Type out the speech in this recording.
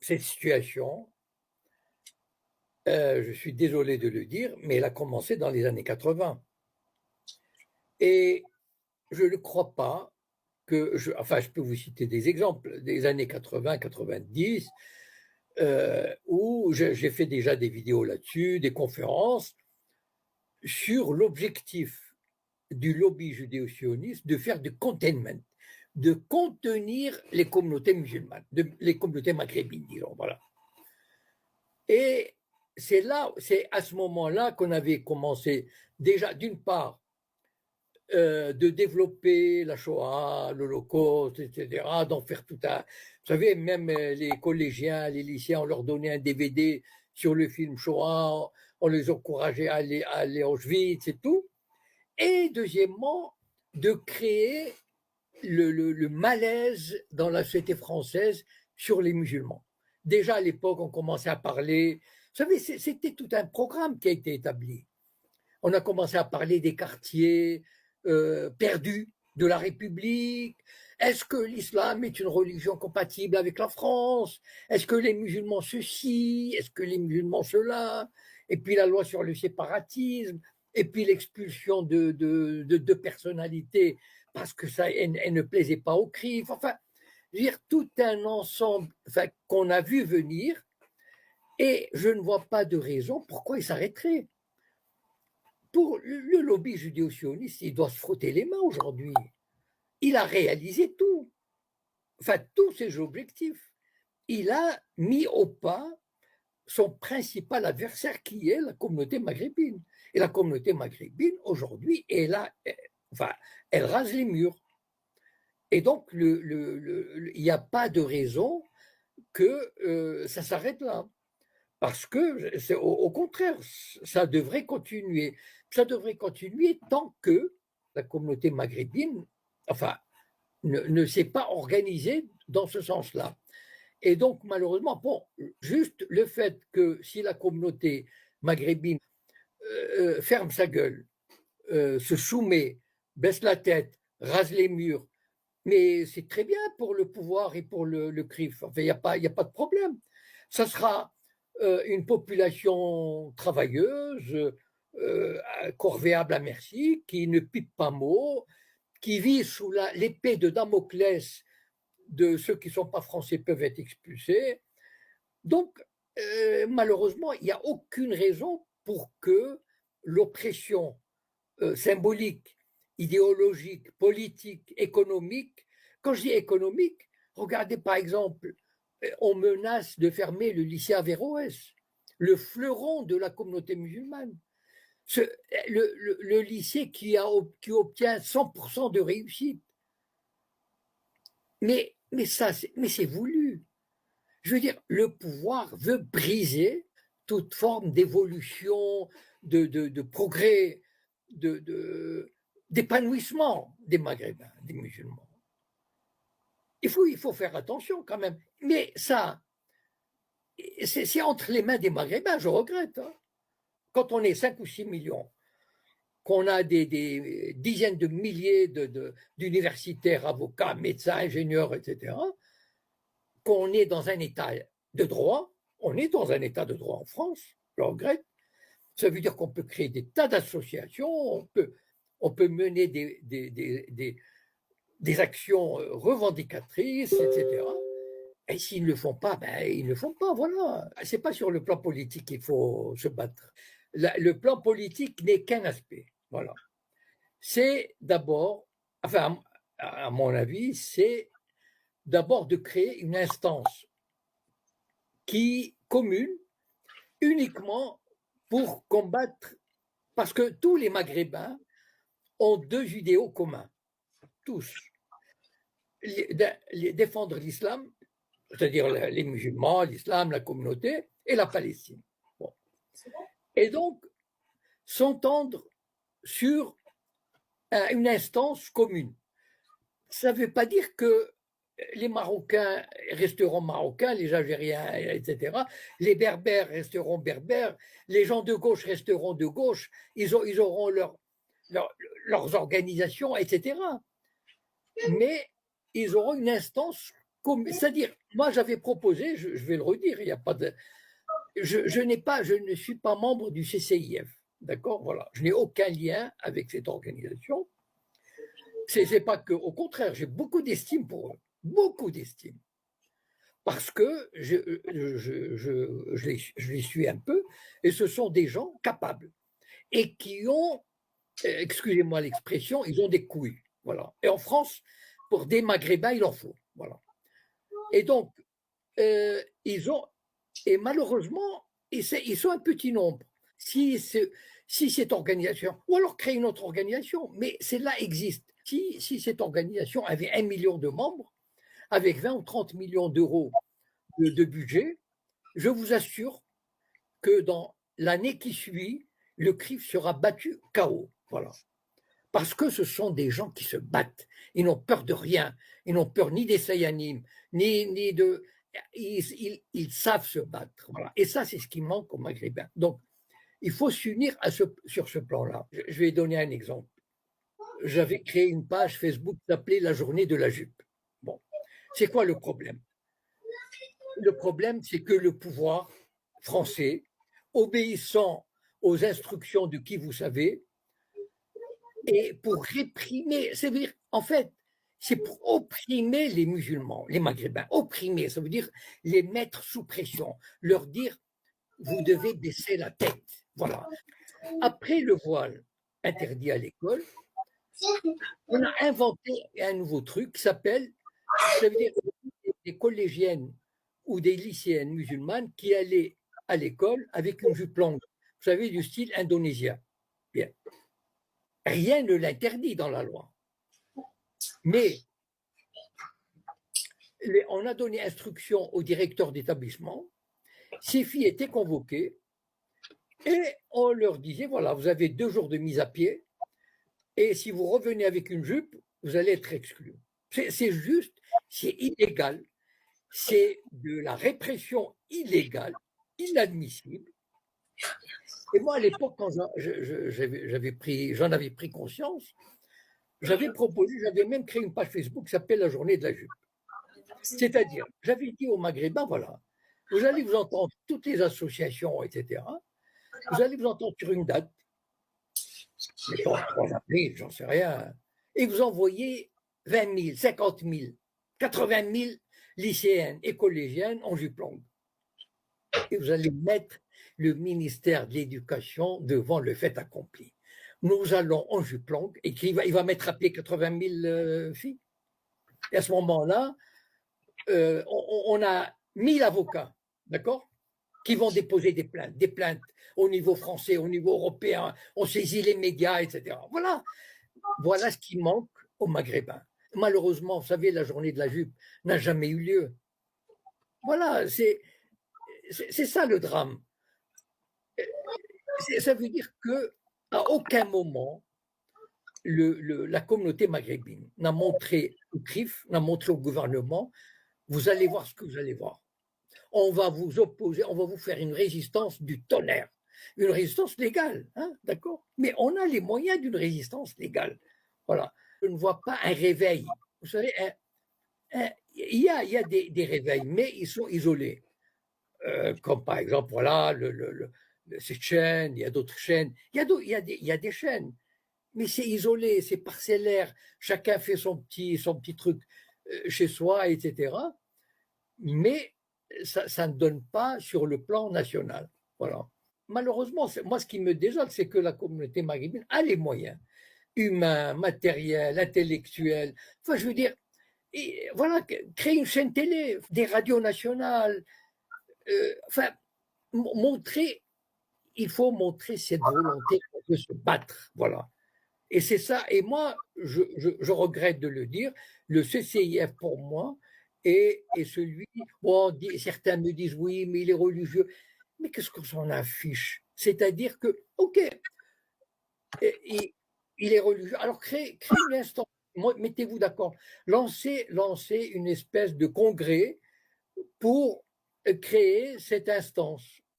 cette situation, je suis désolé de le dire, mais elle a commencé dans les années 80 et je ne crois pas enfin, je peux vous citer des exemples des années 80-90, où j'ai fait déjà des vidéos là-dessus, des conférences sur l'objectif du lobby judéo-sioniste de faire du containment, de contenir les communautés musulmanes, les communautés maghrébines, disons, voilà. Et c'est à ce moment-là qu'on avait commencé déjà, d'une part, de développer la Shoah, l'Holocauste, etc., d'en faire tout un. Vous savez, même les collégiens, les lycéens, on leur donnait un DVD sur le film Shoah, on les encourageait à aller à Auschwitz et tout. Et deuxièmement, de créer le malaise dans la société française sur les musulmans. Déjà à l'époque, on commençait à parler. Vous savez, c'était tout un programme qui a été établi. On a commencé à parler des quartiers perdus de la République. Est-ce que l'islam est une religion compatible avec la France? Est-ce que les musulmans ceci? Est-ce que les musulmans cela? Et puis la loi sur le séparatisme, et puis l'expulsion de personnalités parce que ça, elle ne plaisait pas au CRIF. Enfin, je veux dire, tout un ensemble, enfin, qu'on a vu venir, et je ne vois pas de raison pourquoi il s'arrêterait. Pour le lobby judéo-sioniste, il doit se frotter les mains aujourd'hui. Il a réalisé tout, enfin tous ses objectifs. Il a mis au pas son principal adversaire qui est la communauté maghrébine. Et la communauté maghrébine, aujourd'hui, enfin, elle rase les murs. Et donc, il n'y a pas de raison que ça s'arrête là. Parce que, au contraire, ça devrait continuer. Ça devrait continuer tant que la communauté maghrébine, enfin, ne s'est pas organisée dans ce sens-là. Et donc, malheureusement, bon, juste le fait que si la communauté maghrébine ferme sa gueule, se soumet, baisse la tête, rase les murs, mais c'est très bien pour le pouvoir et pour le CRIF. Enfin, il y a pas de problème. Ça sera une population travailleuse, corvéable à merci, qui ne pipe pas mot, qui vit sous l'épée de Damoclès de ceux qui ne sont pas français peuvent être expulsés. Donc, malheureusement, il n'y a aucune raison pour que l'oppression symbolique, idéologique, politique, économique, quand je dis économique, regardez par exemple, on menace de fermer le lycée Averroès, le fleuron de la communauté musulmane. Ce, le lycée qui obtient 100% de réussite. Mais c'est voulu. Je veux dire, le pouvoir veut briser toute forme d'évolution, de progrès, d'épanouissement des Maghrébins, des musulmans. Il faut faire attention quand même. Mais ça, c'est entre les mains des Maghrébins, je regrette. Hein. Quand on est 5 ou 6 millions, qu'on a des dizaines de milliers d'universitaires, avocats, médecins, ingénieurs, etc., qu'on est dans un état de droit, on est dans un état de droit en France, je regrette. Ça veut dire qu'on peut créer des tas d'associations, on peut mener des actions revendicatrices, etc. Et s'ils ne le font pas, ben, ils ne le font pas, voilà. Ce n'est pas sur le plan politique qu'il faut se battre. Le plan politique n'est qu'un aspect, voilà. C'est d'abord, enfin, à mon avis, c'est d'abord de créer une instance qui commune uniquement pour combattre, parce que tous les Maghrébins ont deux idéaux communs, tous. Défendre l'islam, c'est-à-dire les musulmans, l'islam, la communauté, et la Palestine. Bon. Et donc, s'entendre sur une instance commune. Ça ne veut pas dire que les Marocains resteront Marocains, les Algériens, etc. Les Berbères resteront Berbères, les gens de gauche resteront de gauche, ils auront leurs organisations, etc. Mais ils auront une instance C'est-à-dire, moi j'avais proposé, je vais le redire, il y a pas de, je ne suis pas membre du CCIF, d'accord, voilà, je n'ai aucun lien avec cette organisation. C'est pas que, au contraire, j'ai beaucoup d'estime pour eux, beaucoup d'estime, parce que je les suis un peu, et ce sont des gens capables et qui ont, excusez-moi l'expression, ils ont des couilles, voilà. Et en France, pour des Maghrébins, il en faut, voilà. Et donc, ils ont, et malheureusement, ils sont un petit nombre. Si, si cette organisation, ou alors créer une autre organisation, mais celle-là existe. Si cette organisation avait 1 million de membres, avec 20 ou 30 millions d'euros de budget, je vous assure que dans l'année qui suit, le CRIF sera battu KO. Voilà. Parce que ce sont des gens qui se battent. Ils n'ont peur de rien. Ils n'ont peur ni des Sayanimes, ni de. Ils savent se battre. Voilà. Et ça, c'est ce qui manque aux Maghrébins. Donc, il faut s'unir sur ce plan-là. Je vais donner un exemple. J'avais créé une page Facebook qui s'appelait La journée de la jupe. Bon, c'est quoi le problème? Le problème, c'est que le pouvoir français, obéissant aux instructions de qui vous savez, et pour réprimer, c'est-à-dire, en fait, c'est pour opprimer les musulmans, les maghrébins, opprimer, ça veut dire les mettre sous pression, leur dire, vous devez baisser la tête. Voilà. Après le voile interdit à l'école, on a inventé un nouveau truc qui s'appelle, ça veut dire des collégiennes ou des lycéennes musulmanes qui allaient à l'école avec une jupe longue, vous savez, du style indonésien. Bien. Rien ne l'interdit dans la loi. Mais on a donné instruction au directeur d'établissement, ces filles étaient convoquées et on leur disait, voilà, vous avez 2 jours de mise à pied et si vous revenez avec une jupe, vous allez être exclu. C'est juste, c'est illégal, c'est de la répression illégale, inadmissible. Et moi, à l'époque, quand j'en avais pris conscience, j'avais proposé, j'avais même créé une page Facebook qui s'appelle La journée de la jupe. C'est-à-dire, j'avais dit aux Maghrébins, voilà, vous allez vous entendre, toutes les associations, etc., vous allez vous entendre sur une date, mettons 3 avril, j'en sais rien, et vous envoyez 20 000, 50 000, 80 000 lycéennes et collégiennes en jupe longue. Et vous allez mettre le ministère de l'Éducation devant le fait accompli. Nous allons en jupe longue, et il va mettre à pied 80 000 filles. Et à ce moment-là, on a 1000 avocats, d'accord, qui vont déposer des plaintes au niveau français, au niveau européen, on saisit les médias, etc. Voilà ce qui manque aux Maghrébins. Malheureusement, vous savez, la journée de la jupe n'a jamais eu lieu. Voilà, c'est ça le drame. Ça veut dire qu'à aucun moment, la communauté maghrébine n'a montré au CRIF, n'a montré au gouvernement, vous allez voir ce que vous allez voir. On va vous opposer, on va vous faire une résistance du tonnerre, une résistance légale, hein, d'accord? Mais on a les moyens d'une résistance légale. Voilà. Je ne vois pas un réveil. Vous savez, il y a des réveils, mais ils sont isolés. Comme par exemple, voilà, cette chaîne, il y a d'autres chaînes, il y a des chaînes, mais c'est isolé, c'est parcellaire, chacun fait son petit truc chez soi, etc. Mais ça ne donne pas sur le plan national. Voilà. Malheureusement, moi, ce qui me désole, c'est que la communauté maghrébine a les moyens humains, matériels, intellectuels. Enfin, je veux dire, voilà, créer une chaîne télé, des radios nationales, enfin, il faut montrer cette volonté de se battre, voilà. Et c'est ça, et moi, je regrette de le dire, le CCIF pour moi est celui, bon, certains me disent oui, mais il est religieux, mais qu'est-ce qu'on s'en affiche? C'est-à-dire que, ok, il est religieux, alors créez une instance, mettez-vous d'accord, lancez une espèce de congrès pour créer cette instance.